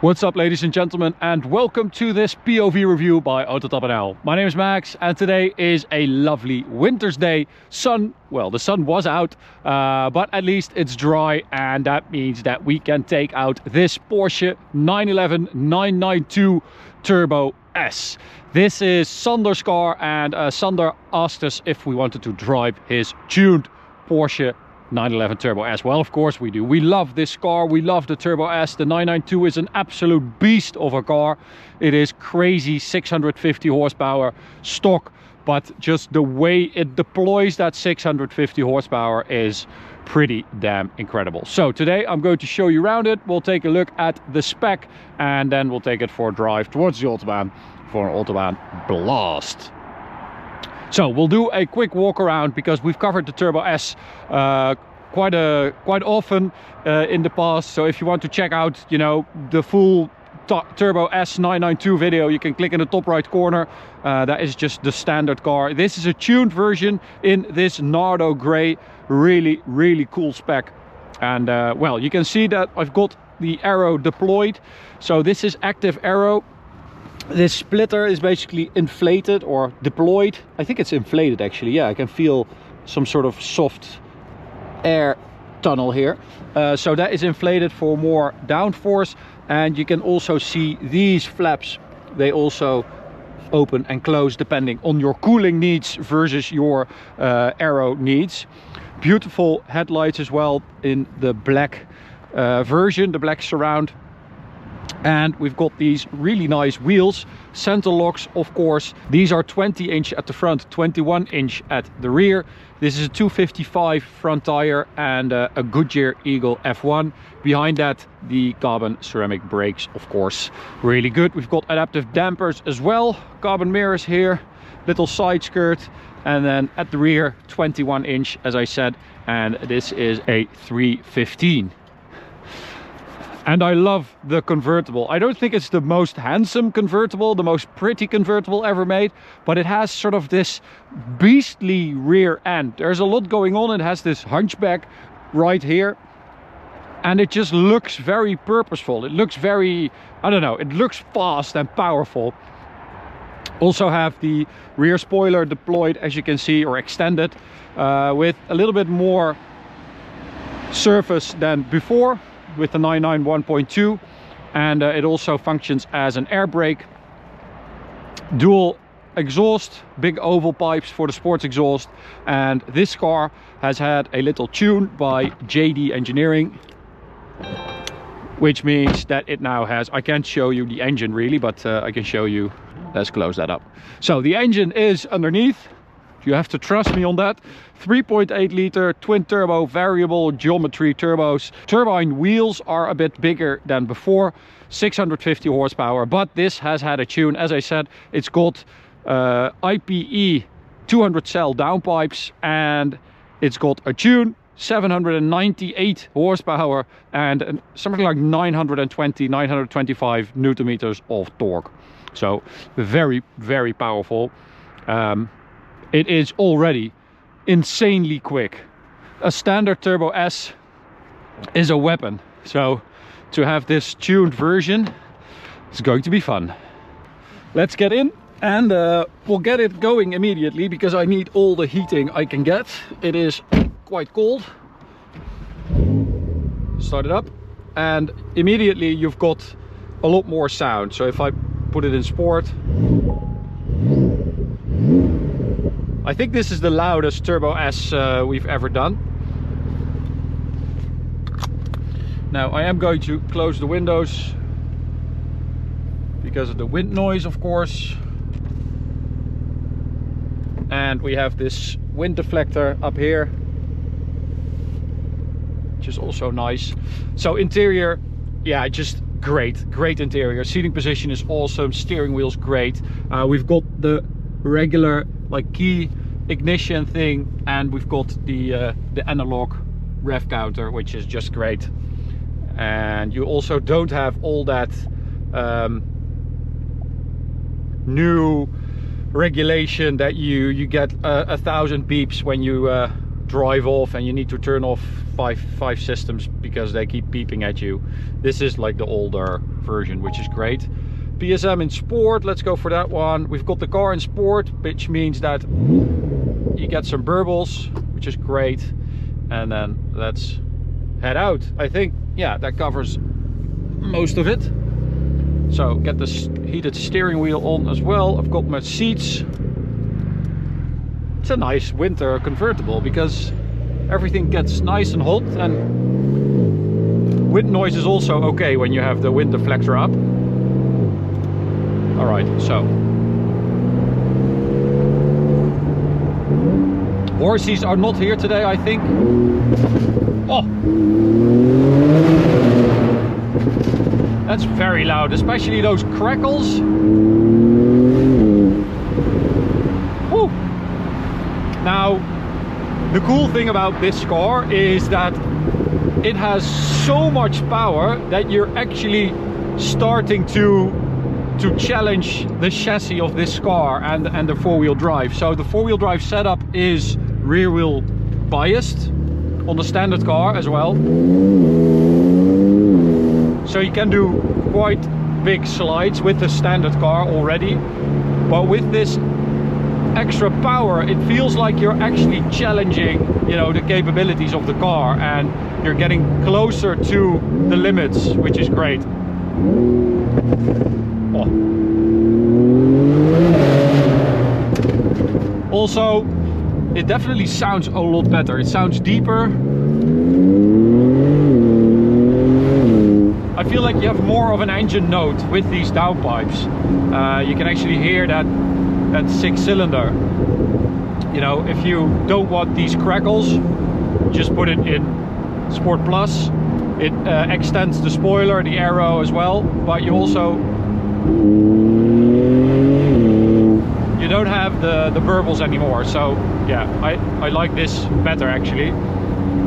What's up, ladies and gentlemen, and welcome to this POV review by Autobahn. My name is Max, and today is a lovely winter's day. Well, the sun was out, but at least it's dry, and that means that we can take out this Porsche 911 992 Turbo S. This is Sander's car, and Sander asked us if we wanted to drive his tuned Porsche 911 Turbo S. Well, of course we do. We love this car. We love the Turbo S. The 992 is an absolute beast of a car. It is crazy 650 horsepower stock, but just the way it deploys that 650 horsepower is pretty damn incredible. So today I'm going to show you around it. We'll take a look at the spec, and then we'll take it for a drive towards the Autobahn for an Autobahn blast. So we'll do a quick walk around because we've covered the Turbo S quite often in the past. So if you want to check out, you know, the full Turbo S 992 video, you can click in the top right corner. That is just the standard car. This is a tuned version in this Nardo Grey. Really cool spec. And well, you can see that I've got the aero deployed. So this is active aero. This splitter is basically inflated or deployed. I think it's inflated actually. Yeah, I can feel some sort of soft air tunnel here. So that is inflated for more downforce. And you can also see these flaps. They also open and close depending on your cooling needs versus your aero needs. Beautiful headlights as well in the black version, the black surround. And we've got these really nice wheels, center locks, of course. These are 20-inch at the front, 21-inch at the rear. This is a 255 front tire and a Goodyear Eagle F1. Behind that, the carbon ceramic brakes, of course, really good. We've got adaptive dampers as well, carbon mirrors here, little side skirt, and then at the rear, 21-inch, as I said, and this is a 315. And I love the convertible. I don't think it's the most handsome convertible, the most pretty convertible ever made, but it has sort of this beastly rear end. There's a lot going on. It has this hunchback right here, and it just looks very purposeful. It looks very, I don't know, it looks fast and powerful. Also have the rear spoiler deployed, as you can see, or extended, with a little bit more surface than before, with the 991 1.2, and it also functions as an air brake. Dual exhaust, big oval pipes for the sports exhaust, and this car has had a little tune by JD Engineering, which means that it now has, I can't show you the engine really, but I can show you. Let's close that up. So the engine is underneath. You have to trust me on that. 3.8 liter twin turbo variable geometry turbos. Turbine wheels are a bit bigger than before, 650 horsepower, but this has had a tune. As I said, it's got IPE 200 cell downpipes, and it's got a tune, 798 horsepower, and something like 925 newton meters of torque. So very powerful. It is already insanely quick. A standard Turbo S is a weapon. So to have this tuned version, it's going to be fun. Let's get in, and we'll get it going immediately because I need all the heating I can get. It is quite cold. Start it up, and immediately you've got a lot more sound. So if I put it in sport, I think this is the loudest Turbo S we've ever done. Now I am going to close the windows because of the wind noise, of course. And we have this wind deflector up here, which is also nice. So interior, yeah, just great interior. Seating position is awesome, steering wheel's great. We've got the regular like key ignition thing, and we've got the analog rev counter, which is just great. And you also don't have all that new regulation that you get 1,000 beeps when you drive off and you need to turn off five systems because they keep beeping at you. This is like the older version, which is great. PSM in sport, let's go for that one. We've got the car in sport, which means that you get some burbles, which is great. And then let's head out. I think, yeah, that covers most of it. So get the heated steering wheel on as well. I've got my seats. It's a nice winter convertible because everything gets nice and hot, and wind noise is also okay when you have the wind deflector up. All right, so Porsches are not here today, I think. Oh, that's very loud, especially those crackles. Woo. Now, the cool thing about this car is that it has so much power that you're actually starting to challenge the chassis of this car and the four-wheel drive. So the four-wheel drive setup is rear-wheel biased on the standard car as well. So you can do quite big slides with the standard car already. But with this extra power, it feels like you're actually challenging, you know, the capabilities of the car, and you're getting closer to the limits, which is great. Oh. Also, it definitely sounds a lot better. It sounds deeper. I feel like you have more of an engine note with these downpipes. You can actually hear that 6-cylinder. You know, if you don't want these crackles, just put it in Sport Plus. It extends the spoiler, the aero as well, but you also don't have the burbles anymore. So yeah, I like this better actually.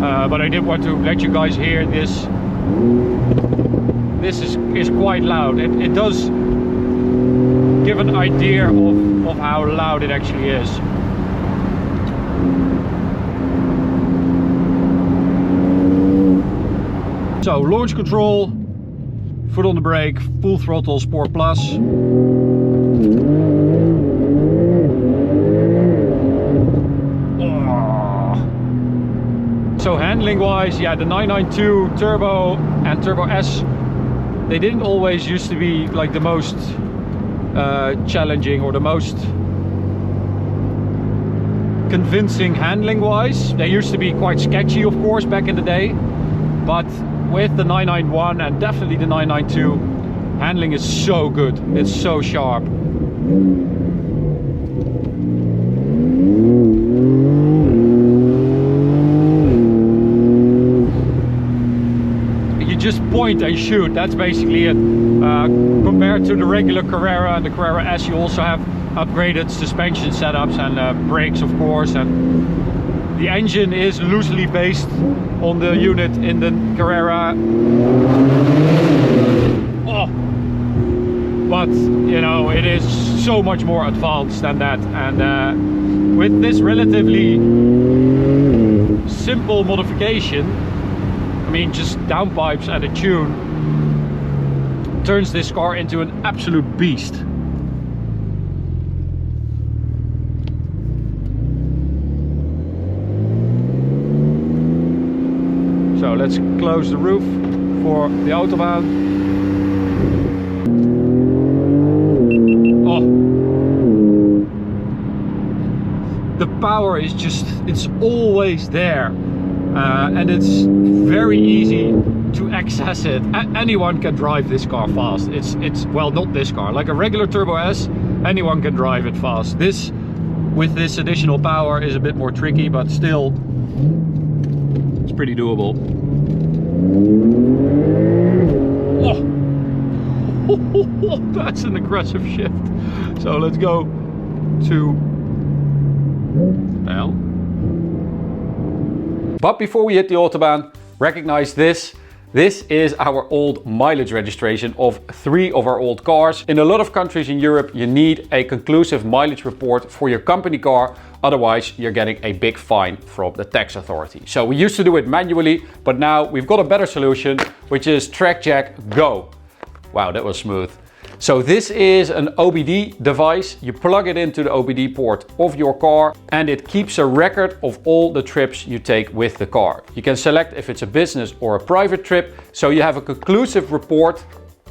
But I did want to let you guys hear this. This is quite loud. It does give an idea of how loud it actually is. So launch control, foot on the brake, full throttle, Sport Plus. So handling wise, yeah, the 992 Turbo and Turbo S, they didn't always used to be like the most challenging or the most convincing handling wise. They used to be quite sketchy, of course, back in the day, but with the 991 and definitely the 992, handling is so good. It's so sharp. Just point and shoot, that's basically it. Compared to the regular Carrera and the Carrera S, you also have upgraded suspension setups and brakes, of course, and the engine is loosely based on the unit in the Carrera. Oh. But you know, it is so much more advanced than that, and with this relatively simple modification, I mean, just downpipes and a tune, turns this car into an absolute beast. So let's close the roof for the Autobahn. Oh, the power is just, it's always there. And it's very easy to access it. Anyone can drive this car fast. It's well, not this car, like a regular Turbo S, anyone can drive it fast. This, with this additional power, is a bit more tricky, but still it's pretty doable. Oh, that's an aggressive shift. So let's go to L. But before we hit the Autobahn, recognize this. This is our old mileage registration of 3 of our old cars. In a lot of countries in Europe, you need a conclusive mileage report for your company car. Otherwise, you're getting a big fine from the tax authority. So we used to do it manually, but now we've got a better solution, which is TrackJack Go. Wow, that was smooth. So this is an OBD device. You plug it into the OBD port of your car and it keeps a record of all the trips you take with the car. You can select if it's a business or a private trip. So you have a conclusive report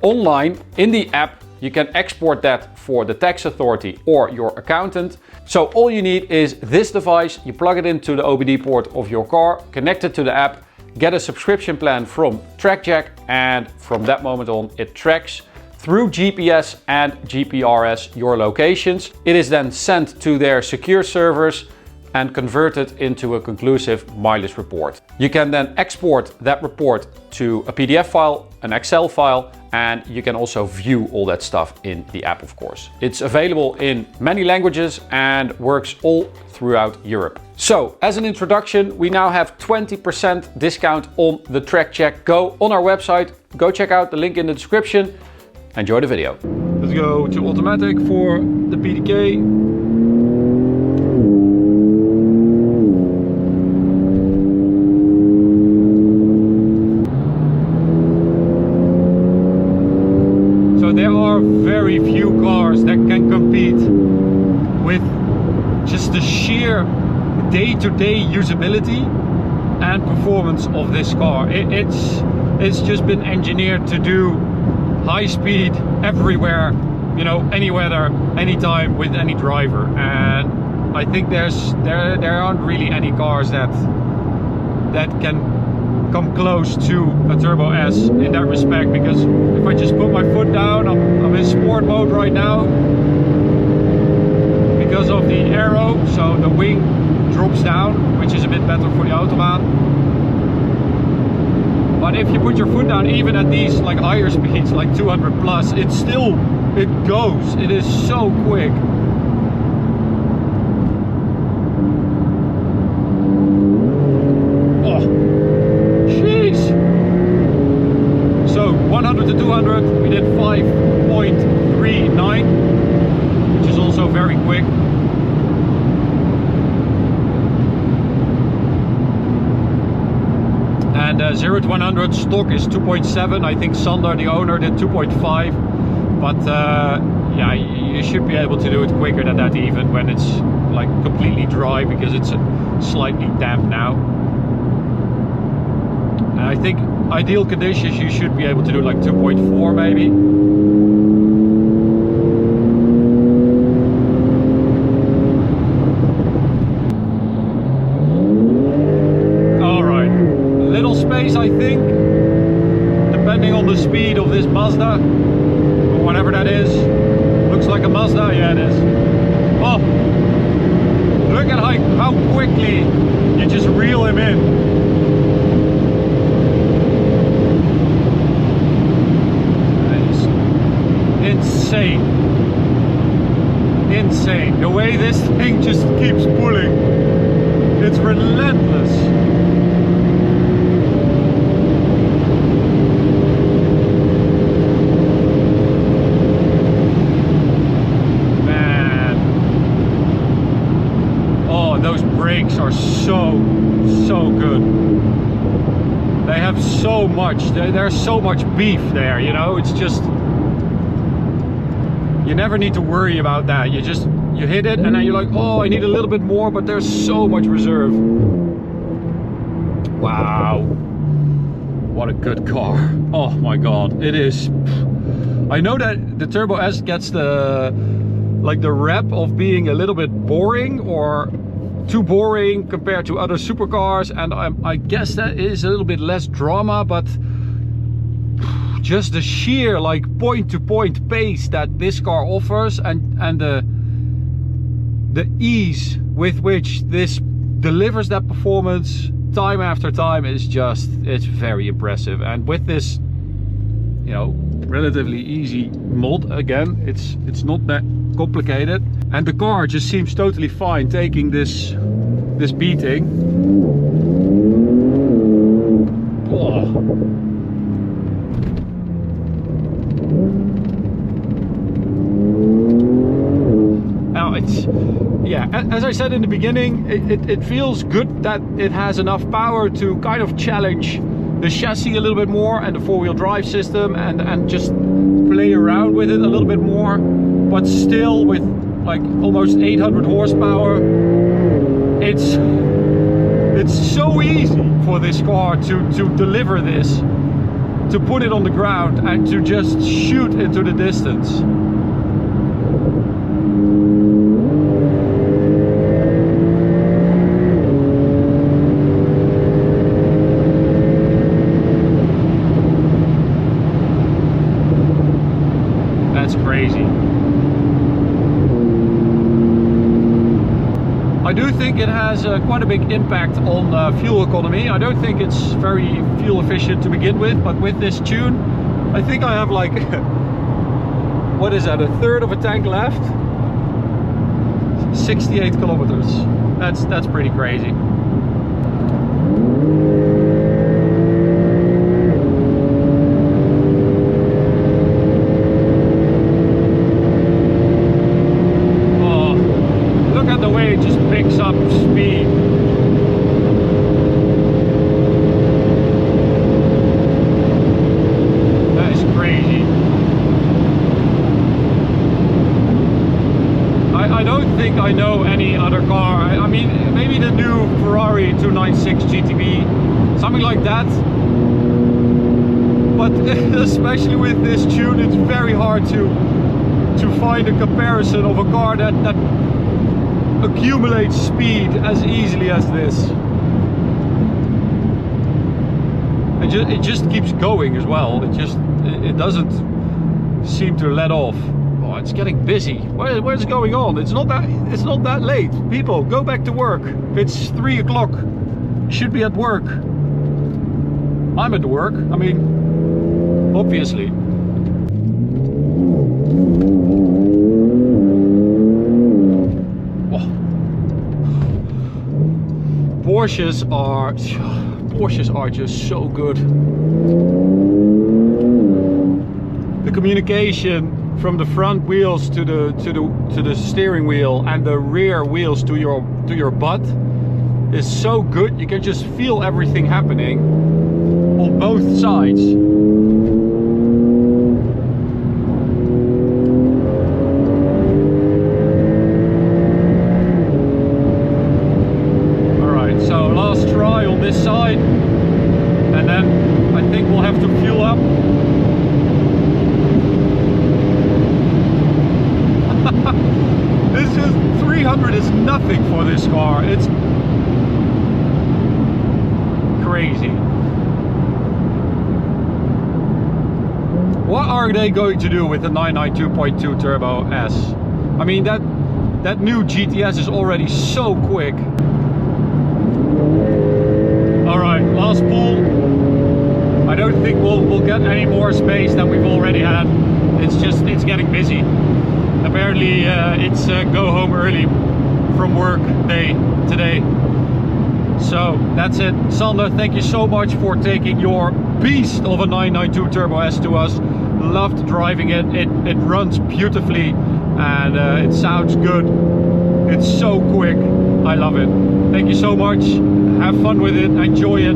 online in the app. You can export that for the tax authority or your accountant. So all you need is this device. You plug it into the OBD port of your car, connect it to the app, get a subscription plan from TrackJack, and from that moment on it tracks through GPS and GPRS your locations. It is then sent to their secure servers and converted into a conclusive mileage report. You can then export that report to a PDF file, an Excel file, and you can also view all that stuff in the app, of course. It's available in many languages and works all throughout Europe. So, as an introduction, we now have 20% discount on the TrackJack Go on our website. Go check out the link in the description. Enjoy the video. Let's go to automatic for the PDK. So there are very few cars that can compete with just the sheer day-to-day usability and performance of this car. It's just been engineered to do high speed everywhere, you know, any weather, anytime, with any driver. And I think there aren't really any cars that can come close to a Turbo S in that respect, because if I just put my foot down, I'm in sport mode right now because of the aero, so the wing drops down, which is a bit better for the Autobahn. But if you put your foot down, even at these like higher speeds, like 200 plus, it goes. It is so quick. Oh, jeez. So 100 to 200, we did 5.39, which is also very quick. And 0 to 100 stock is 2.7. I think Sander, the owner, did 2.5. But yeah, you should be able to do it quicker than that, even when it's like completely dry, because it's slightly damp now. And I think ideal conditions you should be able to do like 2.4 maybe. I think, depending on the speed of this Mazda, or whatever that is. Looks like a Mazda, yeah it is. Oh, look at how quickly you just reel him in. It's insane. Insane. The way this thing just keeps pulling. It's relentless. Are so good. They have so much, there's so much beef there, you know. It's just, you never need to worry about that. You hit it and then you're like, oh, I need a little bit more, but there's so much reserve. Wow, what a good car. Oh my god, it is. I know that the Turbo S gets the rep of being a little bit boring, or too boring compared to other supercars, and I guess that is a little bit less drama, but just the sheer like point-to-point pace that this car offers, and the ease with which this delivers that performance time after time is just, it's very impressive. And with this, you know, relatively easy mod, again, it's not that complicated, and the car just seems totally fine taking this beating. Oh, as I said in the beginning, it feels good that it has enough power to kind of challenge the chassis a little bit more and the four-wheel drive system, and just play around with it a little bit more, but still with like almost 800 horsepower. It's so easy for this car to deliver this, to put it on the ground and to just shoot into the distance. That's crazy. I do think it has quite a big impact on fuel economy. I don't think it's very fuel efficient to begin with, but with this tune, I think I have like, what is that, a third of a tank left? 68 kilometers. That's pretty crazy. Up speed. That is crazy. I don't think I know any other car. I mean, maybe the new Ferrari 296 GTB, something like that. But especially with this tune, it's very hard to find a comparison of a car that accumulates speed as easily as this. It just keeps going as well. It doesn't seem to let off. Oh, it's getting busy. What's going on? It's not that late. People, go back to work. It's 3 o'clock. You should be at work. I'm at work. I mean, obviously. Porsches are just so good. The communication from the front wheels to the steering wheel and the rear wheels to your butt is so good. You can just feel everything happening on both sides. This side, and then I think we'll have to fuel up. This is 300 is nothing for this car. It's crazy. What are they going to do with the 992.2 Turbo S? I mean, that new GTS is already so quick. Alright, last pull. I don't think we'll get any more space than we've already had. It's getting busy. Apparently it's go home early from work day today. So that's it. Sander, thank you so much for taking your beast of a 992 Turbo S to us. Loved driving it. It runs beautifully and it sounds good. It's so quick. I love it. Thank you so much. Have fun with it. Enjoy it.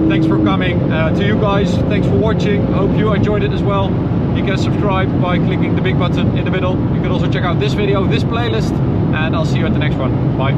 Thanks for coming. To you guys, thanks for watching. Hope you enjoyed it as well. You can subscribe by clicking the big button in the middle. You can also check out this video, this playlist, and I'll see you at the next one. Bye.